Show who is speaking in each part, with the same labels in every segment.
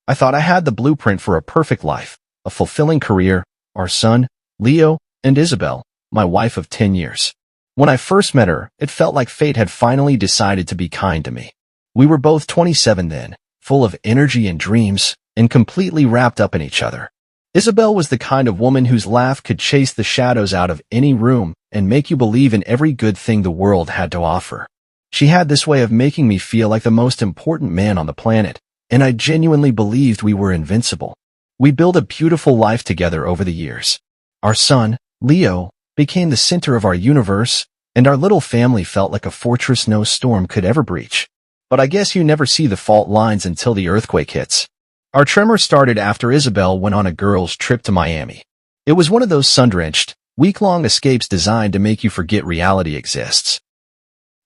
Speaker 1: I thought I had the blueprint for a perfect life, a fulfilling career, our son, Leo, and Isabel, my wife of 10 years. When I first met her, it felt like fate had finally decided to be kind to me. We were both 27 then, full of energy and dreams, and completely wrapped up in each other. Isabel was the kind of woman whose laugh could chase the shadows out of any room and make you believe in every good thing the world had to offer. She had this way of making me feel like the most important man on the planet, and I genuinely believed we were invincible. We built a beautiful life together over the years. Our son, Leo, became the center of our universe, and our little family felt like a fortress no storm could ever breach. But I guess you never see the fault lines until the earthquake hits. Our tremor started after Isabel went on a girls' trip to Miami. It was one of those sun-drenched, week-long escapes designed to make you forget reality exists.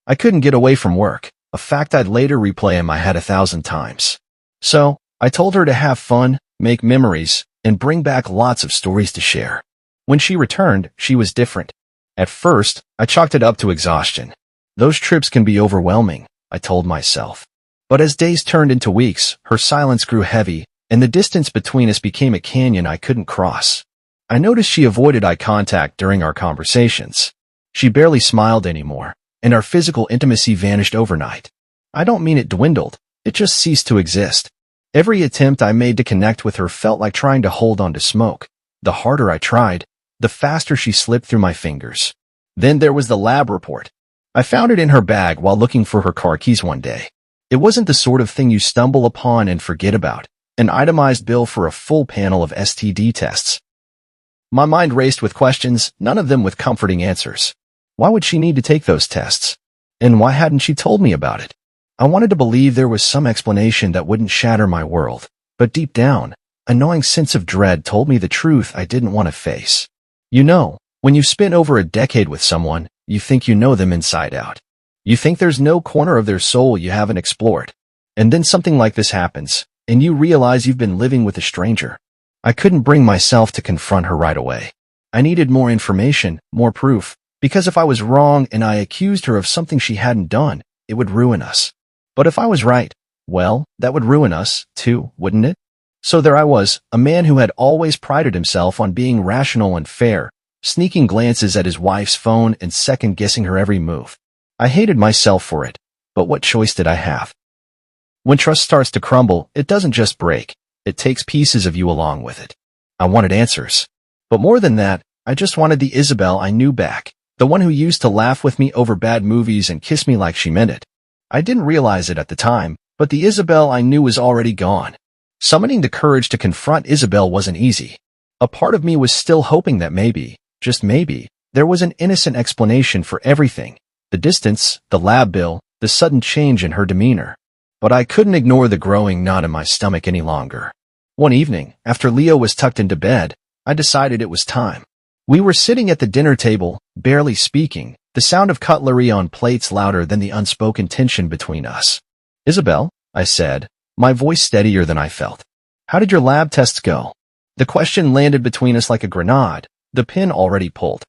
Speaker 1: I couldn't get away from work, a fact I'd later replay in my head 1,000 times. So, I told her to have fun, make memories, and bring back lots of stories to share. When she returned, she was different. At first, I chalked it up to exhaustion. Those trips can be overwhelming, I told myself. But as days turned into weeks, her silence grew heavy, and the distance between us became a canyon I couldn't cross. I noticed she avoided eye contact during our conversations. She barely smiled anymore, and our physical intimacy vanished overnight. I don't mean it dwindled, it just ceased to exist. Every attempt I made to connect with her felt like trying to hold on to smoke. The harder I tried, the faster she slipped through my fingers. Then there was the lab report. I found it in her bag while looking for her car keys one day. It wasn't the sort of thing you stumble upon and forget about, an itemized bill for a full panel of STD tests. My mind raced with questions, none of them with comforting answers. Why would she need to take those tests? And why hadn't she told me about it? I wanted to believe there was some explanation that wouldn't shatter my world, but deep down, a gnawing sense of dread told me the truth I didn't want to face. You know, when you've spent over a decade with someone, you think you know them inside out. You think there's no corner of their soul you haven't explored. And then something like this happens, and you realize you've been living with a stranger. I couldn't bring myself to confront her right away. I needed more information, more proof, because if I was wrong and I accused her of something she hadn't done, it would ruin us. But if I was right, well, that would ruin us, too, wouldn't it? So there I was, a man who had always prided himself on being rational and fair, sneaking glances at his wife's phone and second-guessing her every move. I hated myself for it, but what choice did I have? When trust starts to crumble, it doesn't just break, it takes pieces of you along with it. I wanted answers. But more than that, I just wanted the Isabel I knew back, the one who used to laugh with me over bad movies and kiss me like she meant it. I didn't realize it at the time, but the Isabel I knew was already gone. Summoning the courage to confront Isabel wasn't easy. A part of me was still hoping that maybe, just maybe, there was an innocent explanation for everything. The distance, the lab bill, the sudden change in her demeanor. But I couldn't ignore the growing knot in my stomach any longer. One evening, after Leo was tucked into bed, I decided it was time. We were sitting at the dinner table, barely speaking, the sound of cutlery on plates louder than the unspoken tension between us. "Isabel," I said, my voice steadier than I felt. "How did your lab tests go?" The question landed between us like a grenade, the pin already pulled.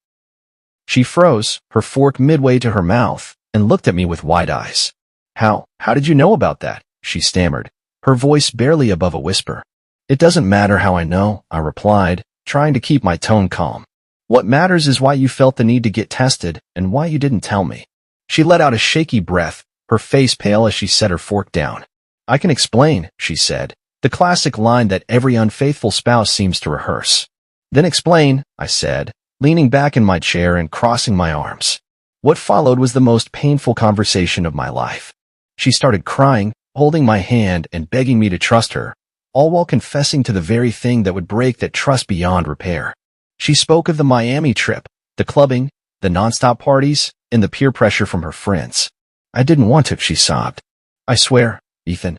Speaker 1: She froze, her fork midway to her mouth, and looked at me with wide eyes. How did you know about that?" she stammered, her voice barely above a whisper. "It doesn't matter how I know," I replied, trying to keep my tone calm. "What matters is why you felt the need to get tested and why you didn't tell me." She let out a shaky breath, her face pale as she set her fork down. "I can explain," she said, the classic line that every unfaithful spouse seems to rehearse. "Then explain," I said, leaning back in my chair and crossing my arms. What followed was the most painful conversation of my life. She started crying, holding my hand and begging me to trust her, all while confessing to the very thing that would break that trust beyond repair. She spoke of the Miami trip, the clubbing, the nonstop parties, and the peer pressure from her friends. "I didn't want to," she sobbed. "I swear, Ethan.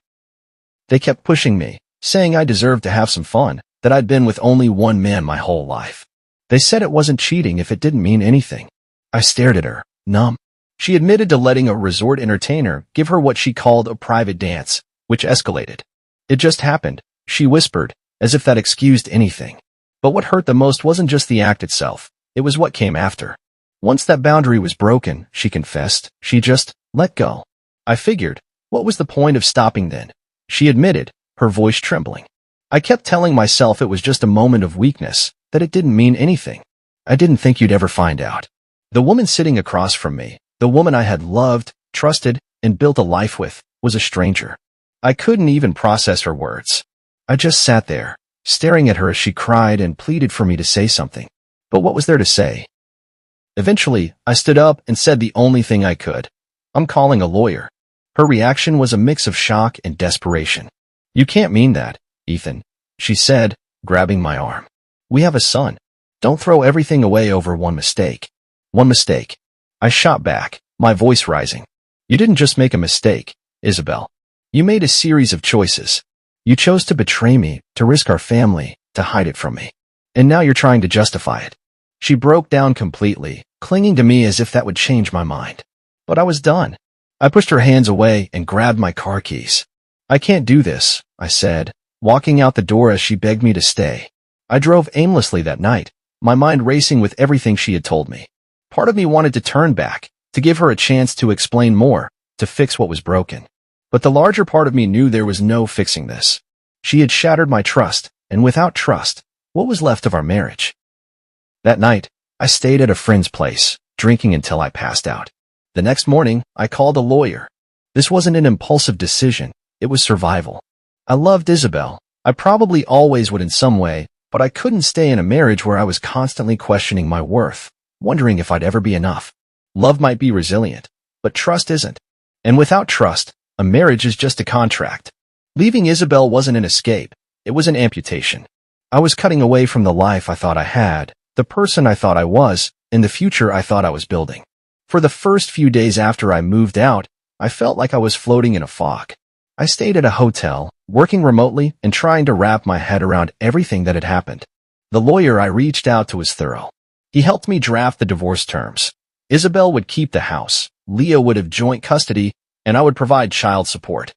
Speaker 1: They kept pushing me, saying I deserved to have some fun, that I'd been with only one man my whole life. They said it wasn't cheating if it didn't mean anything." I stared at her, numb. She admitted to letting a resort entertainer give her what she called a private dance, which escalated. "It just happened," she whispered, as if that excused anything. But what hurt the most wasn't just the act itself, it was what came after. Once that boundary was broken, she confessed, she just let go. I figured, what was the point of stopping then? She admitted, her voice trembling. I kept telling myself it was just a moment of weakness, that it didn't mean anything. I didn't think you'd ever find out. The woman sitting across from me, the woman I had loved, trusted, and built a life with, was a stranger. I couldn't even process her words. I just sat there, staring at her as she cried and pleaded for me to say something. But what was there to say? Eventually, I stood up and said the only thing I could. I'm calling a lawyer. Her reaction was a mix of shock and desperation. You can't mean that, Ethan, she said, grabbing my arm. We have a son. Don't throw everything away over one mistake. One mistake. I shot back, my voice rising. You didn't just make a mistake, Isabel. You made a series of choices. You chose to betray me, to risk our family, to hide it from me. And now you're trying to justify it. She broke down completely, clinging to me as if that would change my mind. But I was done. I pushed her hands away and grabbed my car keys. I can't do this, I said, walking out the door as she begged me to stay. I drove aimlessly that night, my mind racing with everything she had told me. Part of me wanted to turn back, to give her a chance to explain more, to fix what was broken. But the larger part of me knew there was no fixing this. She had shattered my trust, and without trust, what was left of our marriage? That night, I stayed at a friend's place, drinking until I passed out. The next morning, I called a lawyer. This wasn't an impulsive decision, it was survival. I loved Isabel. I probably always would in some way, but I couldn't stay in a marriage where I was constantly questioning my worth, wondering if I'd ever be enough. Love might be resilient, but trust isn't. And without trust, a marriage is just a contract. Leaving Isabel wasn't an escape, it was an amputation. I was cutting away from the life I thought I had, the person I thought I was, and the future I thought I was building. For the first few days after I moved out, I felt like I was floating in a fog. I stayed at a hotel, working remotely and trying to wrap my head around everything that had happened. The lawyer I reached out to was thorough. He helped me draft the divorce terms. Isabel would keep the house, Leo would have joint custody, and I would provide child support.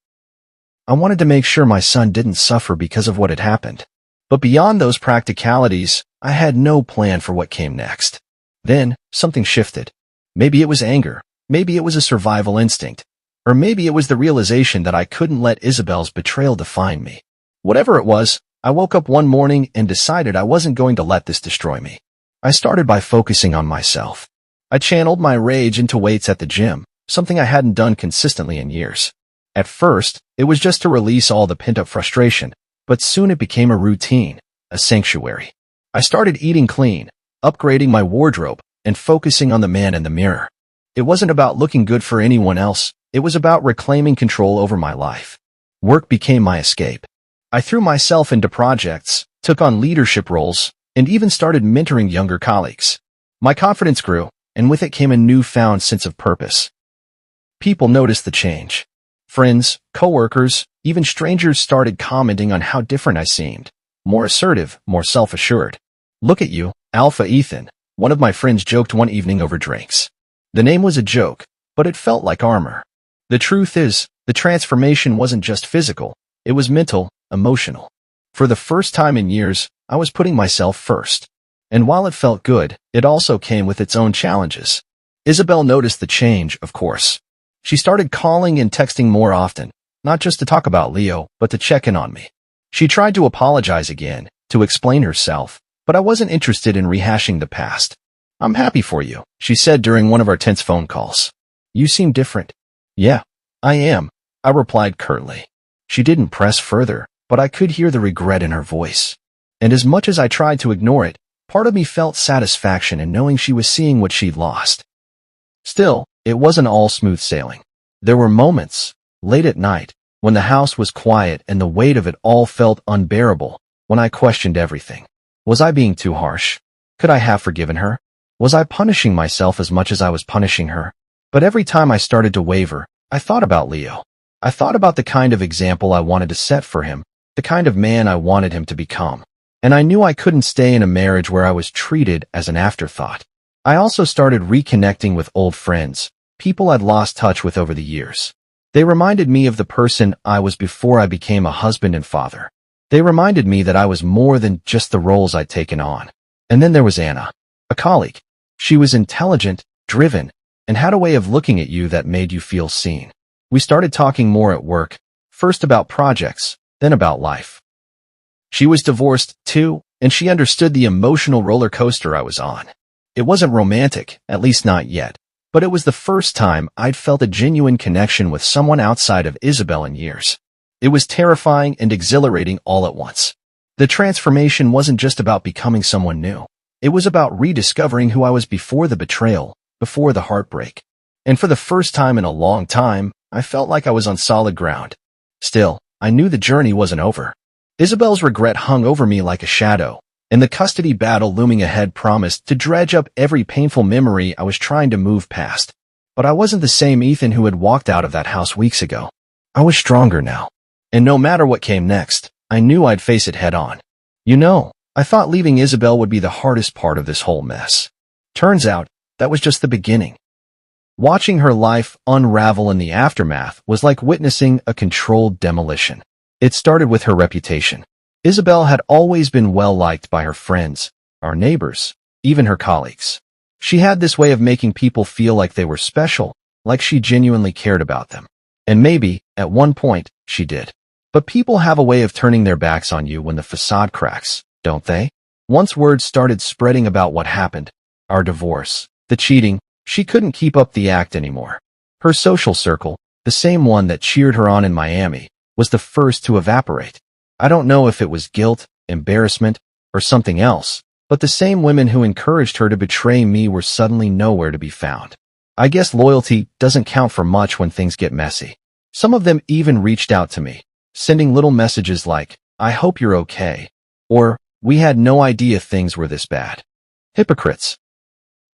Speaker 1: I wanted to make sure my son didn't suffer because of what had happened. But beyond those practicalities, I had no plan for what came next. Then, something shifted. Maybe it was anger, maybe it was a survival instinct, or maybe it was the realization that I couldn't let Isabel's betrayal define me. Whatever it was, I woke up one morning and decided I wasn't going to let this destroy me. I started by focusing on myself. I channeled my rage into weights at the gym, something I hadn't done consistently in years. At first, it was just to release all the pent-up frustration, but soon it became a routine, a sanctuary. I started eating clean, upgrading my wardrobe, and focusing on the man in the mirror. It wasn't about looking good for anyone else, it was about reclaiming control over my life. Work became my escape. I threw myself into projects, took on leadership roles, and even started mentoring younger colleagues. My confidence grew, and with it came a newfound sense of purpose. People noticed the change. Friends, coworkers, even strangers started commenting on how different I seemed. More assertive, more self-assured. Look at you, Alpha Ethan, one of my friends joked one evening over drinks. The name was a joke, but it felt like armor. The truth is, the transformation wasn't just physical, it was mental, emotional. For the first time in years, I was putting myself first. And while it felt good, it also came with its own challenges. Isabel noticed the change, of course. She started calling and texting more often, not just to talk about Leo, but to check in on me. She tried to apologize again, to explain herself, but I wasn't interested in rehashing the past. I'm happy for you, she said during one of our tense phone calls. You seem different. Yeah, I am, I replied curtly. She didn't press further, but I could hear the regret in her voice. And as much as I tried to ignore it, part of me felt satisfaction in knowing she was seeing what she'd lost. Still, it wasn't all smooth sailing. There were moments, late at night, when the house was quiet and the weight of it all felt unbearable, when I questioned everything. Was I being too harsh? Could I have forgiven her? Was I punishing myself as much as I was punishing her? But every time I started to waver, I thought about Leo. I thought about the kind of example I wanted to set for him, the kind of man I wanted him to become. And I knew I couldn't stay in a marriage where I was treated as an afterthought. I also started reconnecting with old friends, people I'd lost touch with over the years. They reminded me of the person I was before I became a husband and father. They reminded me that I was more than just the roles I'd taken on. And then there was Anna, a colleague. She was intelligent, driven, and had a way of looking at you that made you feel seen. We started talking more at work, first about projects, then about life. She was divorced, too, and she understood the emotional roller coaster I was on. It wasn't romantic, at least not yet, but it was the first time I'd felt a genuine connection with someone outside of Isabel in years. It was terrifying and exhilarating all at once. The transformation wasn't just about becoming someone new. It was about rediscovering who I was before the betrayal, before the heartbreak. And for the first time in a long time, I felt like I was on solid ground. Still, I knew the journey wasn't over. Isabel's regret hung over me like a shadow, and the custody battle looming ahead promised to dredge up every painful memory I was trying to move past. But I wasn't the same Ethan who had walked out of that house weeks ago. I was stronger now. And no matter what came next, I knew I'd face it head on. You know, I thought leaving Isabel would be the hardest part of this whole mess. Turns out, that was just the beginning. Watching her life unravel in the aftermath was like witnessing a controlled demolition. It started with her reputation. Isabel had always been well-liked by her friends, our neighbors, even her colleagues. She had this way of making people feel like they were special, like she genuinely cared about them. And maybe, at one point, she did. But people have a way of turning their backs on you when the facade cracks, don't they? Once word started spreading about what happened, our divorce, the cheating, she couldn't keep up the act anymore. Her social circle, the same one that cheered her on in Miami, was the first to evaporate. I don't know if it was guilt, embarrassment, or something else, but the same women who encouraged her to betray me were suddenly nowhere to be found. I guess loyalty doesn't count for much when things get messy. Some of them even reached out to me, sending little messages like, "I hope you're okay," or "We had no idea things were this bad." Hypocrites.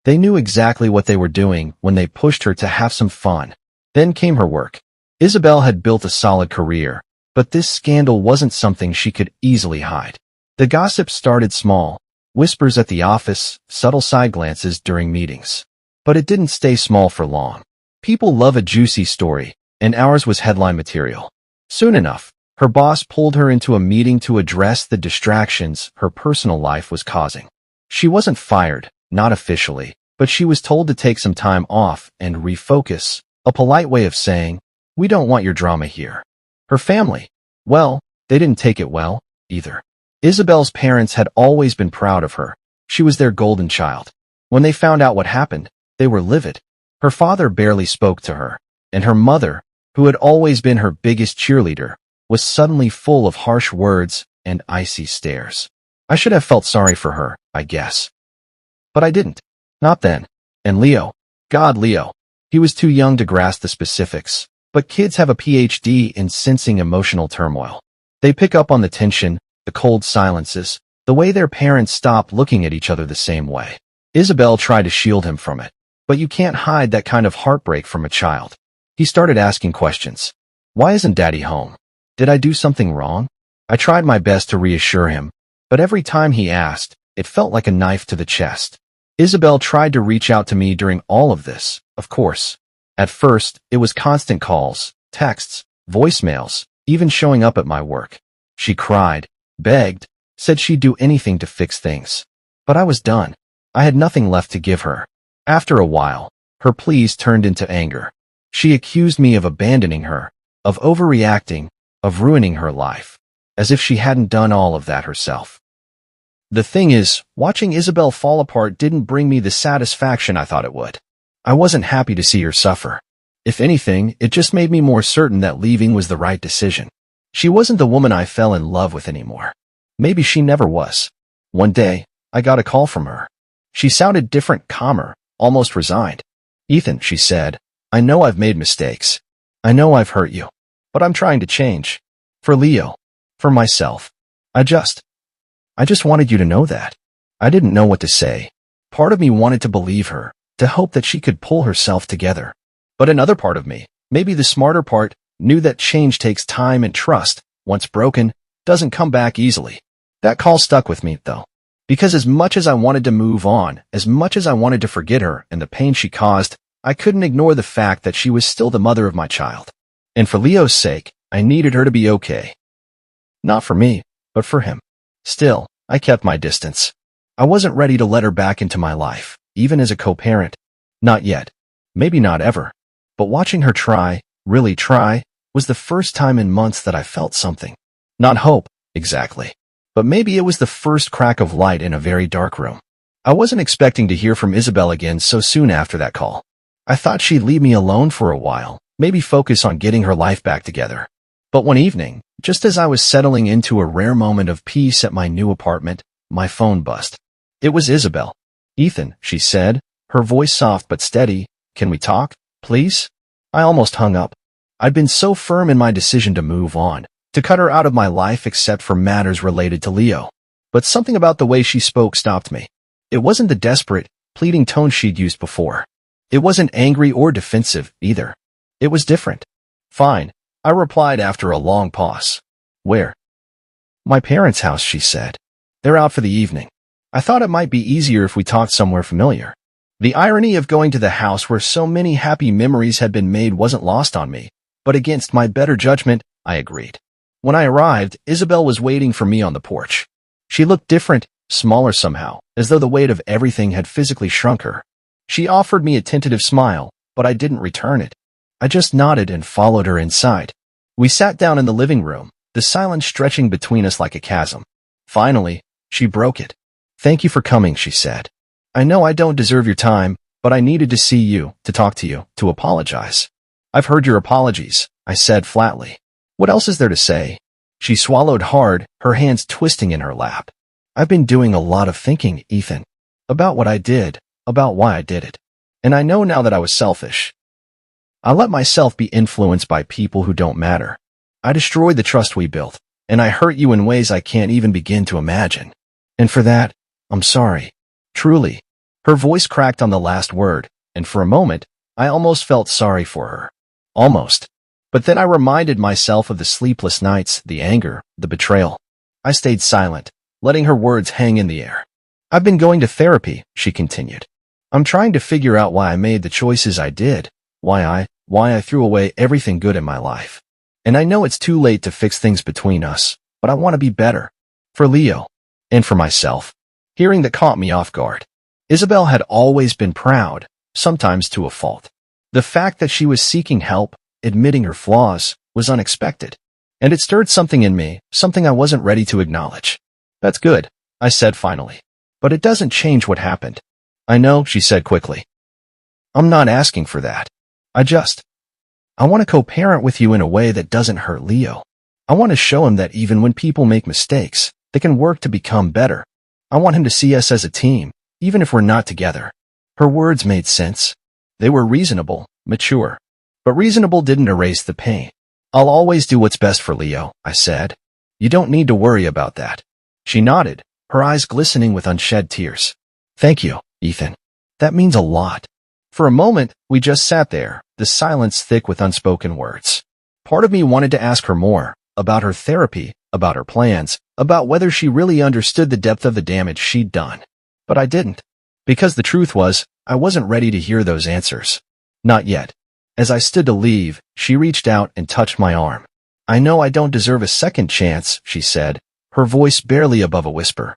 Speaker 1: They knew exactly what they were doing when they pushed her to have some fun. Then came her work. Isabel had built a solid career, but this scandal wasn't something she could easily hide. The gossip started small, whispers at the office, subtle side glances during meetings. But it didn't stay small for long. People love a juicy story, and ours was headline material. Soon enough, her boss pulled her into a meeting to address the distractions her personal life was causing. She wasn't fired, not officially, but she was told to take some time off and refocus, a polite way of saying, "We don't want your drama here." Her family, well, they didn't take it well, either. Isabel's parents had always been proud of her. She was their golden child. When they found out what happened, they were livid. Her father barely spoke to her, and her mother, who had always been her biggest cheerleader, was suddenly full of harsh words and icy stares. I should have felt sorry for her, I guess. But I didn't. Not then. And Leo. God, Leo. He was too young to grasp the specifics. But kids have a PhD in sensing emotional turmoil. They pick up on the tension, the cold silences, the way their parents stop looking at each other the same way. Isabel tried to shield him from it. But you can't hide that kind of heartbreak from a child. He started asking questions. Why isn't Daddy home? Did I do something wrong? I tried my best to reassure him, but every time he asked, it felt like a knife to the chest. Isabel tried to reach out to me during all of this, of course. At first, it was constant calls, texts, voicemails, even showing up at my work. She cried, begged, said she'd do anything to fix things. But I was done. I had nothing left to give her. After a while, her pleas turned into anger. She accused me of abandoning her, of overreacting, of ruining her life, as if she hadn't done all of that herself. The thing is, watching Isabel fall apart didn't bring me the satisfaction I thought it would. I wasn't happy to see her suffer. If anything, it just made me more certain that leaving was the right decision. She wasn't the woman I fell in love with anymore. Maybe she never was. One day, I got a call from her. She sounded different, calmer, almost resigned. "Ethan," she said, "I know I've made mistakes. I know I've hurt you. But I'm trying to change. For Leo. For myself. I just wanted you to know that." I didn't know what to say. Part of me wanted to believe her, to hope that she could pull herself together. But another part of me, maybe the smarter part, knew that change takes time and trust, once broken, doesn't come back easily. That call stuck with me, though. Because as much as I wanted to move on, as much as I wanted to forget her and the pain she caused, I couldn't ignore the fact that she was still the mother of my child. And for Leo's sake, I needed her to be okay. Not for me, but for him. Still, I kept my distance. I wasn't ready to let her back into my life, even as a co-parent. Not yet. Maybe not ever. But watching her try, really try, was the first time in months that I felt something. Not hope, exactly. But maybe it was the first crack of light in a very dark room. I wasn't expecting to hear from Isabel again so soon after that call. I thought she'd leave me alone for a while, maybe focus on getting her life back together. But one evening, just as I was settling into a rare moment of peace at my new apartment, my phone buzzed. It was Isabel. "Ethan," she said, her voice soft but steady, "can we talk, please?" I almost hung up. I'd been so firm in my decision to move on, to cut her out of my life except for matters related to Leo. But something about the way she spoke stopped me. It wasn't the desperate, pleading tone she'd used before. It wasn't angry or defensive, either. It was different. "Fine," I replied after a long pause. "Where?" "My parents' house," she said. "They're out for the evening. I thought it might be easier if we talked somewhere familiar." The irony of going to the house where so many happy memories had been made wasn't lost on me, but against my better judgment, I agreed. When I arrived, Isabel was waiting for me on the porch. She looked different, smaller somehow, as though the weight of everything had physically shrunk her. She offered me a tentative smile, but I didn't return it. I just nodded and followed her inside. We sat down in the living room, the silence stretching between us like a chasm. Finally, she broke it. "Thank you for coming," she said. "I know I don't deserve your time, but I needed to see you, to talk to you, to apologize." "I've heard your apologies," I said flatly. "What else is there to say?" She swallowed hard, her hands twisting in her lap. "I've been doing a lot of thinking, Ethan. About what I did, about why I did it. And I know now that I was selfish. I let myself be influenced by people who don't matter. I destroyed the trust we built, and I hurt you in ways I can't even begin to imagine. And for that, I'm sorry. Truly." Her voice cracked on the last word, and for a moment, I almost felt sorry for her. Almost. But then I reminded myself of the sleepless nights, the anger, the betrayal. I stayed silent, letting her words hang in the air. "I've been going to therapy," she continued. "I'm trying to figure out why I made the choices I did, why I threw away everything good in my life. And I know it's too late to fix things between us, but I want to be better. For Leo. And for myself." Hearing that caught me off guard. Isabel had always been proud, sometimes to a fault. The fact that she was seeking help, admitting her flaws, was unexpected. And it stirred something in me, something I wasn't ready to acknowledge. "That's good," I said finally. "But it doesn't change what happened." "I know," she said quickly. "I'm not asking for that. I want to co-parent with you in a way that doesn't hurt Leo. I want to show him that even when people make mistakes, they can work to become better. I want him to see us as a team, even if we're not together." Her words made sense. They were reasonable, mature. But reasonable didn't erase the pain. "I'll always do what's best for Leo," I said. "You don't need to worry about that." She nodded, her eyes glistening with unshed tears. "Thank you, Ethan. That means a lot." For a moment, we just sat there, the silence thick with unspoken words. Part of me wanted to ask her more, about her therapy, about her plans, about whether she really understood the depth of the damage she'd done. But I didn't. Because the truth was, I wasn't ready to hear those answers. Not yet. As I stood to leave, she reached out and touched my arm. "I know I don't deserve a second chance," she said, her voice barely above a whisper.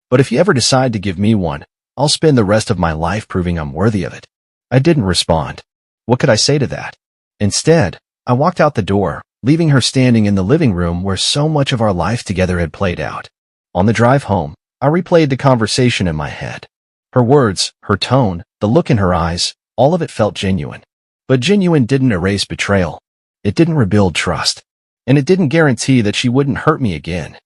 Speaker 1: "But if you ever decide to give me one, I'll spend the rest of my life proving I'm worthy of it." I didn't respond. What could I say to that? Instead, I walked out the door, leaving her standing in the living room where so much of our life together had played out. On the drive home, I replayed the conversation in my head. Her words, her tone, the look in her eyes, all of it felt genuine. But genuine didn't erase betrayal. It didn't rebuild trust. And it didn't guarantee that she wouldn't hurt me again.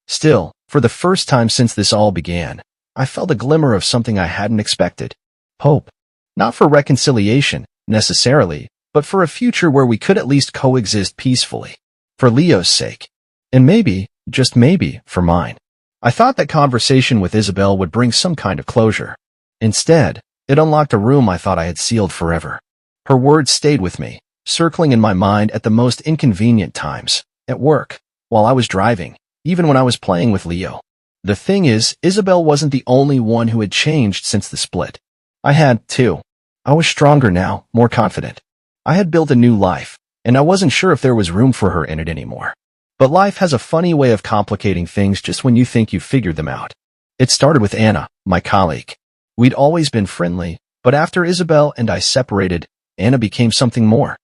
Speaker 1: Still, for the first time since this all began, I felt a glimmer of something I hadn't expected. Hope. Not for reconciliation, necessarily, but for a future where we could at least coexist peacefully. For Leo's sake. And maybe, just maybe, for mine. I thought that conversation with Isabel would bring some kind of closure. Instead, it unlocked a room I thought I had sealed forever. Her words stayed with me, circling in my mind at the most inconvenient times, at work, while I was driving, even when I was playing with Leo. The thing is, Isabel wasn't the only one who had changed since the split. I had, too. I was stronger now, more confident. I had built a new life, and I wasn't sure if there was room for her in it anymore. But life has a funny way of complicating things just when you think you've figured them out. It started with Anna, my colleague. We'd always been friendly, but after Isabel and I separated, Anna became something more.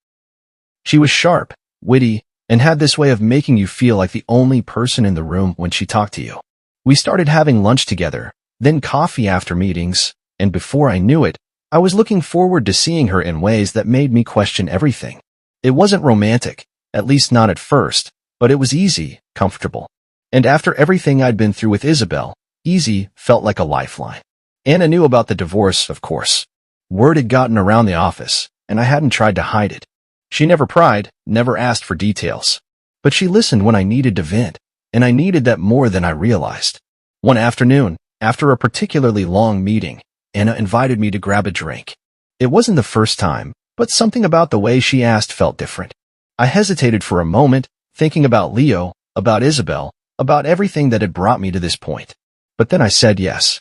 Speaker 1: She was sharp, witty, and had this way of making you feel like the only person in the room when she talked to you. We started having lunch together, then coffee after meetings, and before I knew it, I was looking forward to seeing her in ways that made me question everything. It wasn't romantic, at least not at first, but it was easy, comfortable. And after everything I'd been through with Isabel, easy felt like a lifeline. Anna knew about the divorce, of course. Word had gotten around the office, and I hadn't tried to hide it. She never pried, never asked for details. But she listened when I needed to vent, and I needed that more than I realized. One afternoon, after a particularly long meeting, Anna invited me to grab a drink. It wasn't the first time, but something about the way she asked felt different. I hesitated for a moment, thinking about Leo, about Isabel, about everything that had brought me to this point. But then I said yes.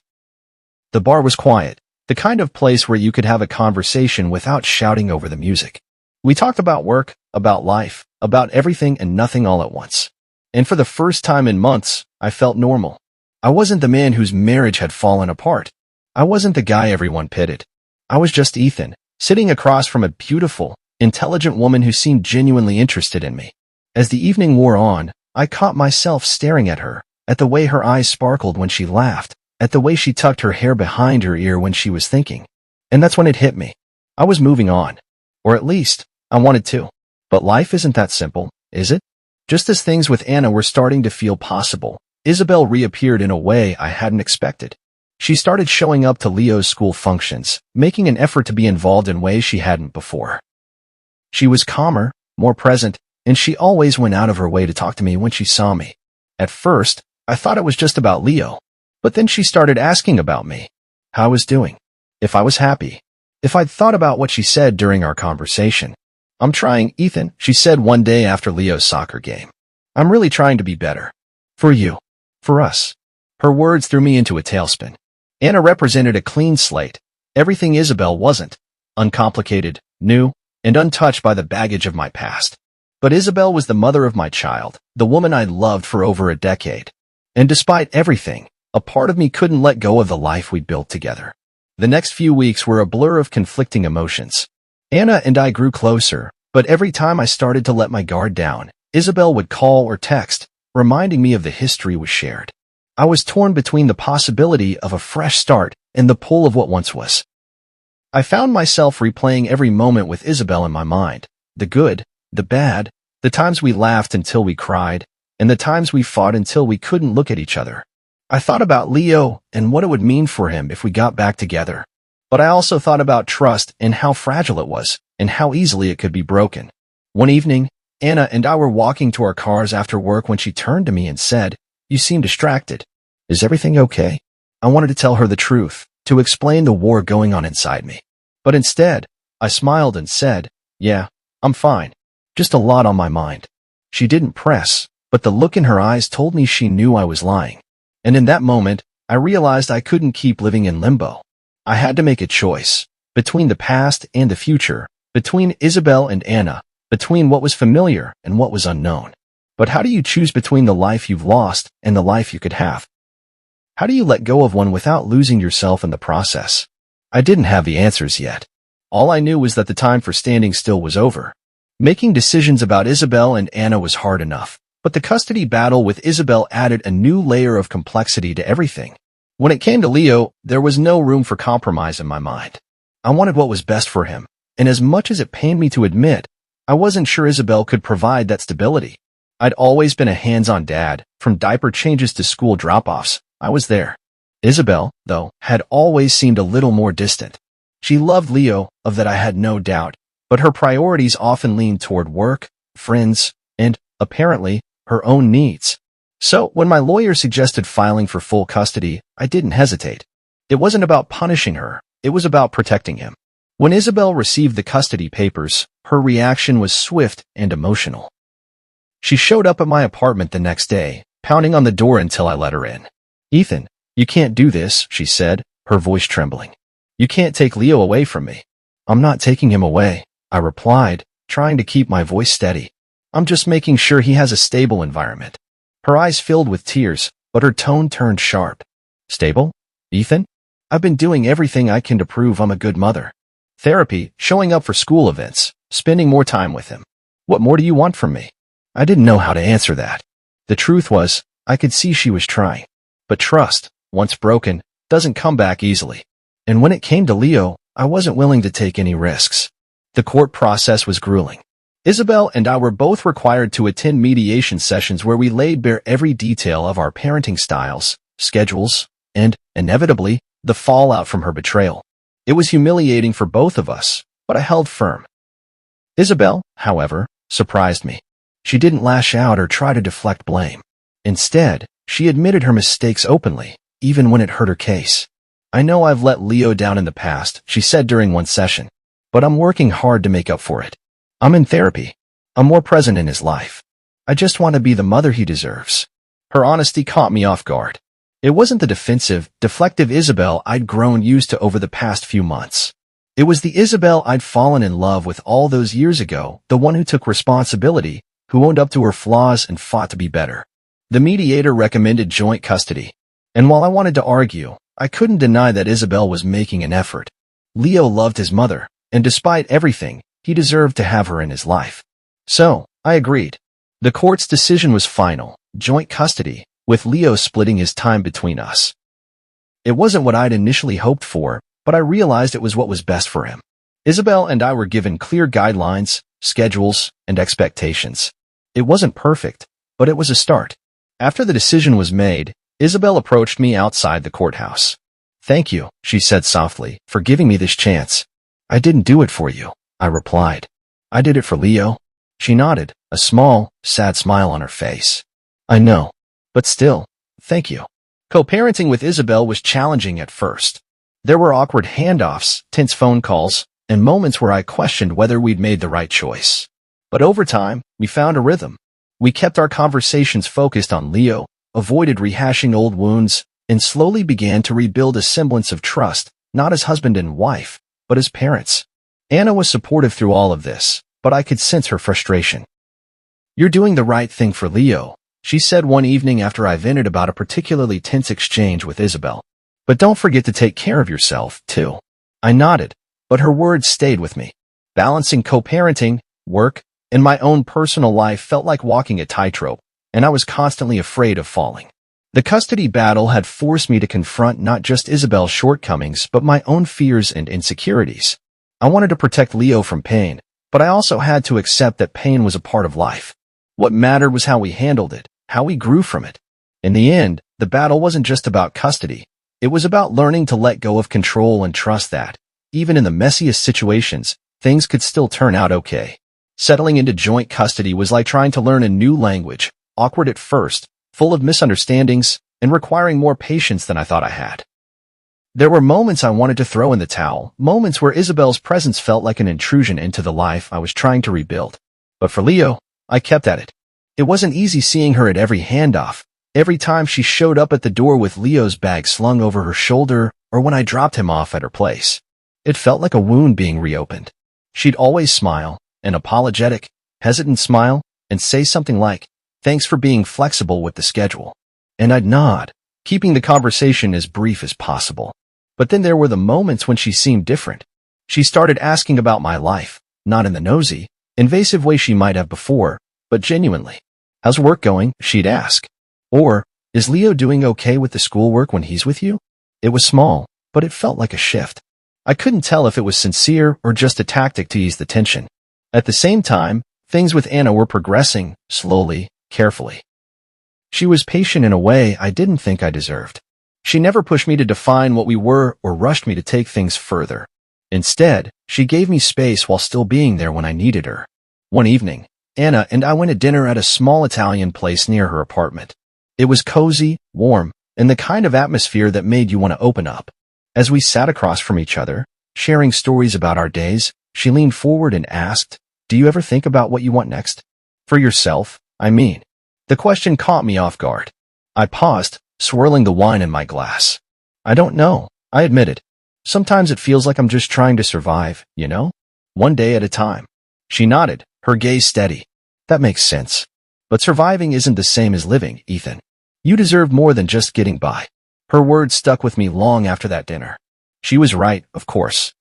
Speaker 1: The bar was quiet, the kind of place where you could have a conversation without shouting over the music. We talked about work, about life, about everything and nothing all at once. And for the first time in months, I felt normal. I wasn't the man whose marriage had fallen apart. I wasn't the guy everyone pitied. I was just Ethan, sitting across from a beautiful, intelligent woman who seemed genuinely interested in me. As the evening wore on, I caught myself staring at her, at the way her eyes sparkled when she laughed, at the way she tucked her hair behind her ear when she was thinking. And that's when it hit me. I was moving on. Or at least, I wanted to. But life isn't that simple, is it? Just as things with Anna were starting to feel possible, Isabel reappeared in a way I hadn't expected. She started showing up to Leo's school functions, making an effort to be involved in ways she hadn't before. She was calmer, more present, and she always went out of her way to talk to me when she saw me. At first, I thought it was just about Leo, but then she started asking about me, how I was doing, if I was happy, if I'd thought about what she said during our conversation. "I'm trying, Ethan," she said one day after Leo's soccer game. "I'm really trying to be better. For you. For us." Her words threw me into a tailspin. Anna represented a clean slate, everything Isabel wasn't, uncomplicated, new, and untouched by the baggage of my past. But Isabel was the mother of my child, the woman I'd loved for over a decade. And despite everything, a part of me couldn't let go of the life we'd built together. The next few weeks were a blur of conflicting emotions. Anna and I grew closer, but every time I started to let my guard down, Isabel would call or text, reminding me of the history we shared. I was torn between the possibility of a fresh start and the pull of what once was. I found myself replaying every moment with Isabel in my mind, the good, the bad, the times we laughed until we cried, and the times we fought until we couldn't look at each other. I thought about Leo and what it would mean for him if we got back together. But I also thought about trust and how fragile it was, and how easily it could be broken. One evening, Anna and I were walking to our cars after work when she turned to me and said, "You seem distracted. Is everything okay?" I wanted to tell her the truth, to explain the war going on inside me. But instead, I smiled and said, "Yeah, I'm fine. Just a lot on my mind." She didn't press, but the look in her eyes told me she knew I was lying. And in that moment, I realized I couldn't keep living in limbo. I had to make a choice, between the past and the future, between Isabel and Anna, between what was familiar and what was unknown. But how do you choose between the life you've lost and the life you could have? How do you let go of one without losing yourself in the process? I didn't have the answers yet. All I knew was that the time for standing still was over. Making decisions about Isabel and Anna was hard enough, but the custody battle with Isabel added a new layer of complexity to everything. When it came to Leo, there was no room for compromise in my mind. I wanted what was best for him, and as much as it pained me to admit, I wasn't sure Isabel could provide that stability. I'd always been a hands-on dad, from diaper changes to school drop-offs. I was there. Isabel, though, had always seemed a little more distant. She loved Leo, of that I had no doubt, but her priorities often leaned toward work, friends, and, apparently, her own needs. So, when my lawyer suggested filing for full custody, I didn't hesitate. It wasn't about punishing her, it was about protecting him. When Isabel received the custody papers, her reaction was swift and emotional. She showed up at my apartment the next day, pounding on the door until I let her in. "Ethan, you can't do this," she said, her voice trembling. "You can't take Leo away from me." "I'm not taking him away," I replied, trying to keep my voice steady. "I'm just making sure he has a stable environment." Her eyes filled with tears, but her tone turned sharp. "Stable? Ethan? I've been doing everything I can to prove I'm a good mother. Therapy, showing up for school events, spending more time with him. What more do you want from me?" I didn't know how to answer that. The truth was, I could see she was trying. But trust, once broken, doesn't come back easily. And when it came to Leo, I wasn't willing to take any risks. The court process was grueling. Isabel and I were both required to attend mediation sessions where we laid bare every detail of our parenting styles, schedules, and, inevitably, the fallout from her betrayal. It was humiliating for both of us, but I held firm. Isabel, however, surprised me. She didn't lash out or try to deflect blame. Instead, she admitted her mistakes openly, even when it hurt her case. I know I've let Leo down in the past, she said during one session, but I'm working hard to make up for it. I'm in therapy. I'm more present in his life. I just want to be the mother he deserves. Her honesty caught me off guard. It wasn't the defensive, deflective Isabel I'd grown used to over the past few months. It was the Isabel I'd fallen in love with all those years ago, the one who took responsibility, who owned up to her flaws and fought to be better. The mediator recommended joint custody. And while I wanted to argue, I couldn't deny that Isabel was making an effort. Leo loved his mother, and despite everything, he deserved to have her in his life. So, I agreed. The court's decision was final, joint custody, with Leo splitting his time between us. It wasn't what I'd initially hoped for, but I realized it was what was best for him. Isabel and I were given clear guidelines, schedules, and expectations. It wasn't perfect, but it was a start. After the decision was made, Isabel approached me outside the courthouse. "Thank you," she said softly, "for giving me this chance." "I didn't do it for you," I replied. "I did it for Leo." She nodded, a small, sad smile on her face. "I know. But still, thank you." Co-parenting with Isabel was challenging at first. There were awkward handoffs, tense phone calls, and moments where I questioned whether we'd made the right choice. But over time, we found a rhythm. We kept our conversations focused on Leo, avoided rehashing old wounds, and slowly began to rebuild a semblance of trust, not as husband and wife, but as parents. Anna was supportive through all of this, but I could sense her frustration. "You're doing the right thing for Leo," she said one evening after I vented about a particularly tense exchange with Isabel. "But don't forget to take care of yourself, too." I nodded, but her words stayed with me. Balancing co-parenting, work, and my own personal life felt like walking a tightrope, and I was constantly afraid of falling. The custody battle had forced me to confront not just Isabel's shortcomings, but my own fears and insecurities. I wanted to protect Leo from pain, but I also had to accept that pain was a part of life. What mattered was how we handled it, how we grew from it. In the end, the battle wasn't just about custody. It was about learning to let go of control and trust that, even in the messiest situations, things could still turn out okay. Settling into joint custody was like trying to learn a new language, awkward at first, full of misunderstandings, and requiring more patience than I thought I had. There were moments I wanted to throw in the towel, moments where Isabel's presence felt like an intrusion into the life I was trying to rebuild. But for Leo, I kept at it. It wasn't easy seeing her at every handoff, every time she showed up at the door with Leo's bag slung over her shoulder, or when I dropped him off at her place. It felt like a wound being reopened. She'd always smile, an apologetic, hesitant smile, and say something like, "Thanks for being flexible with the schedule." And I'd nod, keeping the conversation as brief as possible. But then there were the moments when she seemed different. She started asking about my life, not in the nosy, invasive way she might have before, but genuinely. "How's work going?" she'd ask. Or, "Is Leo doing okay with the schoolwork when he's with you?" It was small, but it felt like a shift. I couldn't tell if it was sincere or just a tactic to ease the tension. At the same time, things with Anna were progressing, slowly, carefully. She was patient in a way I didn't think I deserved. She never pushed me to define what we were or rushed me to take things further. Instead, she gave me space while still being there when I needed her. One evening, Anna and I went to dinner at a small Italian place near her apartment. It was cozy, warm, and the kind of atmosphere that made you want to open up. As we sat across from each other, sharing stories about our days, she leaned forward and asked, "Do you ever think about what you want next? For yourself, I mean." The question caught me off guard. I paused, swirling the wine in my glass. "I don't know," I admitted. "Sometimes it feels like I'm just trying to survive, you know? One day at a time." She nodded, her gaze steady. "That makes sense. But surviving isn't the same as living, Ethan. You deserve more than just getting by." Her words stuck with me long after that dinner. She was right, of course.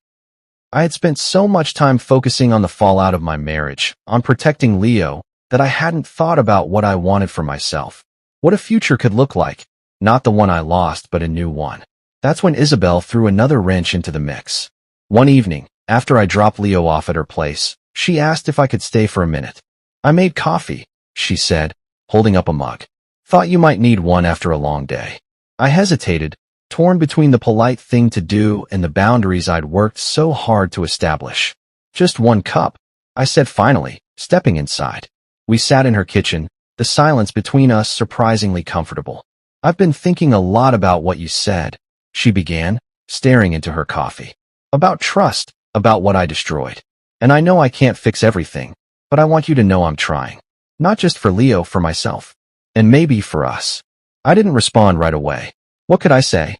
Speaker 1: I had spent so much time focusing on the fallout of my marriage, on protecting Leo, that I hadn't thought about what I wanted for myself. What a future could look like. Not the one I lost, but a new one. That's when Isabel threw another wrench into the mix. One evening, after I dropped Leo off at her place, she asked if I could stay for a minute. I made coffee, she said, holding up a mug. Thought you might need one after a long day. I hesitated, torn between the polite thing to do and the boundaries I'd worked so hard to establish. Just one cup, I said finally, stepping inside. We sat in her kitchen, the silence between us surprisingly comfortable. I've been thinking a lot about what you said, she began, staring into her coffee. About trust, about what I destroyed. And I know I can't fix everything, but I want you to know I'm trying. Not just for Leo, for myself. And maybe for us. I didn't respond right away. What could I say?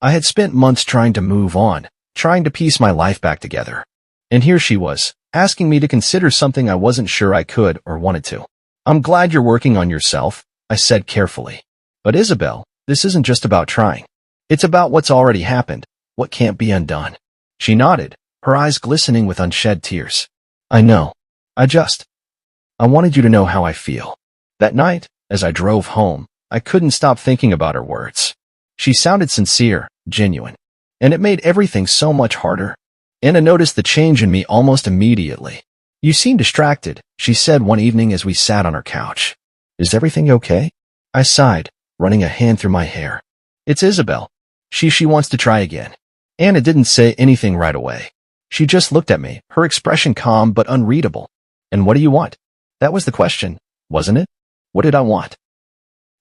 Speaker 1: I had spent months trying to move on, trying to piece my life back together. And here she was, asking me to consider something I wasn't sure I could or wanted to. I'm glad you're working on yourself, I said carefully. But Isabel, this isn't just about trying. It's about what's already happened, what can't be undone. She nodded, her eyes glistening with unshed tears. I know. I wanted you to know how I feel. That night, as I drove home, I couldn't stop thinking about her words. She sounded sincere, genuine, and it made everything so much harder. Anna noticed the change in me almost immediately. You seem distracted, she said one evening as we sat on her couch. Is everything okay? I sighed, running a hand through my hair. It's Isabel. She wants to try again. Anna didn't say anything right away. She just looked at me, her expression calm but unreadable. And what do you want? That was the question, wasn't it? What did I want?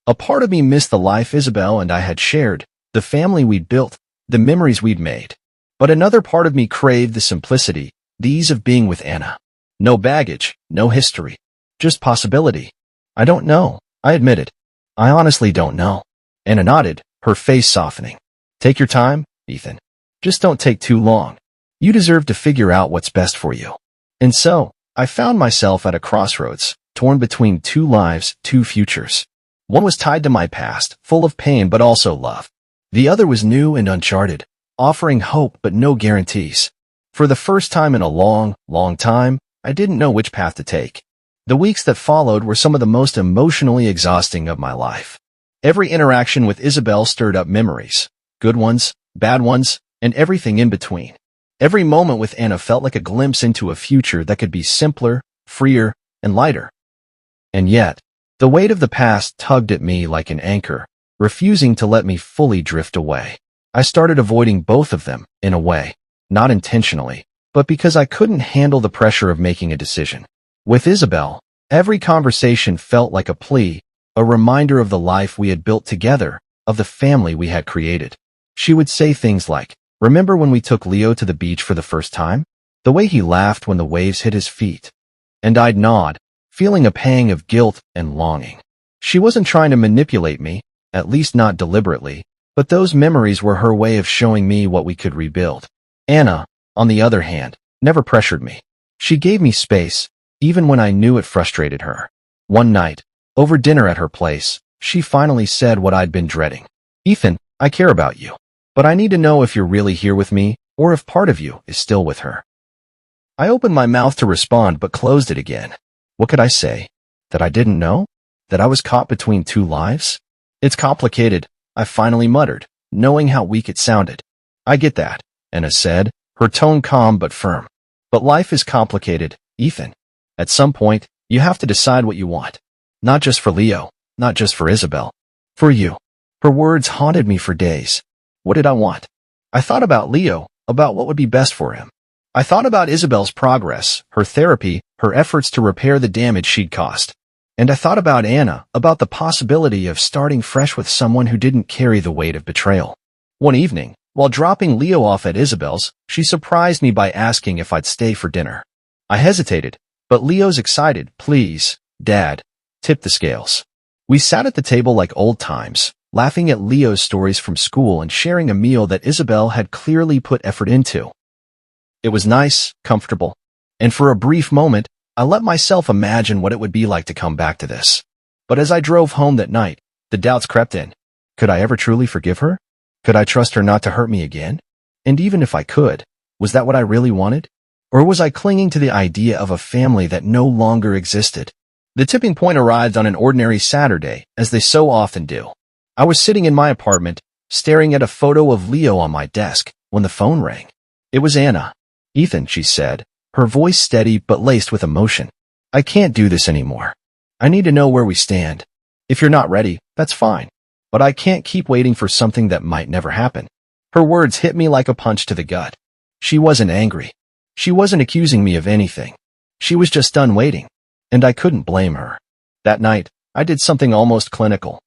Speaker 1: A part of me missed the life Isabel and I had shared, the family we'd built, the memories we'd made. But another part of me craved the simplicity, the ease of being with Anna. No baggage, no history, just possibility. I don't know, I admitted. I honestly don't know. Anna nodded, her face softening. Take your time, Ethan. Just don't take too long. You deserve to figure out what's best for you. And so, I found myself at a crossroads, torn between two lives, two futures. One was tied to my past, full of pain but also love. The other was new and uncharted, offering hope but no guarantees. For the first time in a long, long time, I didn't know which path to take. The weeks that followed were some of the most emotionally exhausting of my life. Every interaction with Isabel stirred up memories, good ones, bad ones, and everything in between. Every moment with Anna felt like a glimpse into a future that could be simpler, freer, and lighter. And yet, the weight of the past tugged at me like an anchor, refusing to let me fully drift away. I started avoiding both of them, in a way, not intentionally, but because I couldn't handle the pressure of making a decision. With Isabel, every conversation felt like a plea, a reminder of the life we had built together, of the family we had created. She would say things like, "Remember when we took Leo to the beach for the first time? The way he laughed when the waves hit his feet." And I'd nod, feeling a pang of guilt and longing. She wasn't trying to manipulate me, at least not deliberately, but those memories were her way of showing me what we could rebuild. Anna, on the other hand, never pressured me. She gave me space, even when I knew it frustrated her. One night, over dinner at her place, she finally said what I'd been dreading. "Ethan, I care about you. But I need to know if you're really here with me, or if part of you is still with her." I opened my mouth to respond but closed it again. What could I say? That I didn't know? That I was caught between two lives? It's complicated, I finally muttered, knowing how weak it sounded. I get that, Anna said, her tone calm but firm. But life is complicated, Ethan. At some point, you have to decide what you want. Not just for Leo, not just for Isabel. For you. Her words haunted me for days. What did I want? I thought about Leo, about what would be best for him. I thought about Isabel's progress, her therapy, her efforts to repair the damage she'd caused. And I thought about Anna, about the possibility of starting fresh with someone who didn't carry the weight of betrayal. One evening, while dropping Leo off at Isabel's, she surprised me by asking if I'd stay for dinner. I hesitated, but Leo's excited, "Please, Dad," tipped the scales. We sat at the table like old times, laughing at Leo's stories from school and sharing a meal that Isabel had clearly put effort into. It was nice, comfortable, and for a brief moment, I let myself imagine what it would be like to come back to this. But as I drove home that night, the doubts crept in. Could I ever truly forgive her? Could I trust her not to hurt me again? And even if I could, was that what I really wanted? Or was I clinging to the idea of a family that no longer existed? The tipping point arrived on an ordinary Saturday, as they so often do. I was sitting in my apartment, staring at a photo of Leo on my desk, when the phone rang. It was Anna. "Ethan," she said, her voice steady but laced with emotion. "I can't do this anymore. I need to know where we stand. If you're not ready, that's fine. But I can't keep waiting for something that might never happen." Her words hit me like a punch to the gut. She wasn't angry. She wasn't accusing me of anything. She was just done waiting. And I couldn't blame her. That night, I did something almost clinical.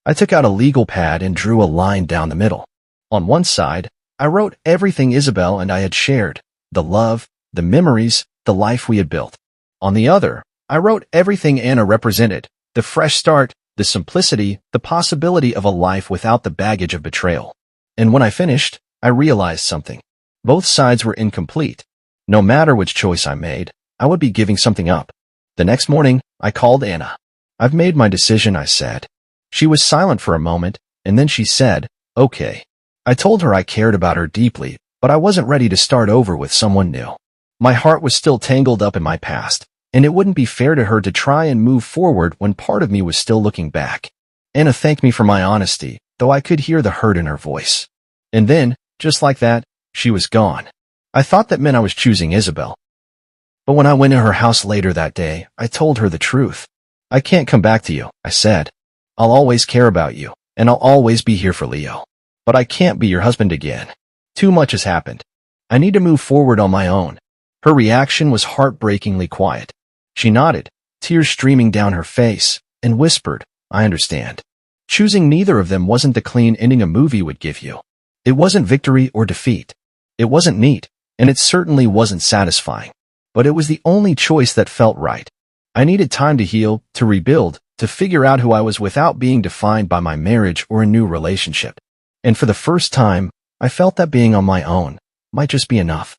Speaker 1: I took out a legal pad and drew a line down the middle. On one side, I wrote everything Isabel and I had shared, the love, the memories, the life we had built. On the other, I wrote everything Anna represented, the fresh start, the simplicity, the possibility of a life without the baggage of betrayal. And when I finished, I realized something. Both sides were incomplete. No matter which choice I made, I would be giving something up. The next morning, I called Anna. "I've made my decision," I said. She was silent for a moment, and then she said, "Okay." I told her I cared about her deeply, but I wasn't ready to start over with someone new. My heart was still tangled up in my past, and it wouldn't be fair to her to try and move forward when part of me was still looking back. Anna thanked me for my honesty, though I could hear the hurt in her voice. And then, just like that, she was gone. I thought that meant I was choosing Isabel. But when I went to her house later that day, I told her the truth. "I can't come back to you," I said. "I'll always care about you, and I'll always be here for Leo. But I can't be your husband again. Too much has happened. I need to move forward on my own." Her reaction was heartbreakingly quiet. She nodded, tears streaming down her face, and whispered, "I understand." Choosing neither of them wasn't the clean ending a movie would give you. It wasn't victory or defeat. It wasn't neat, and it certainly wasn't satisfying. But it was the only choice that felt right. I needed time to heal, to rebuild, to figure out who I was without being defined by my marriage or a new relationship. And for the first time, I felt that being on my own might just be enough.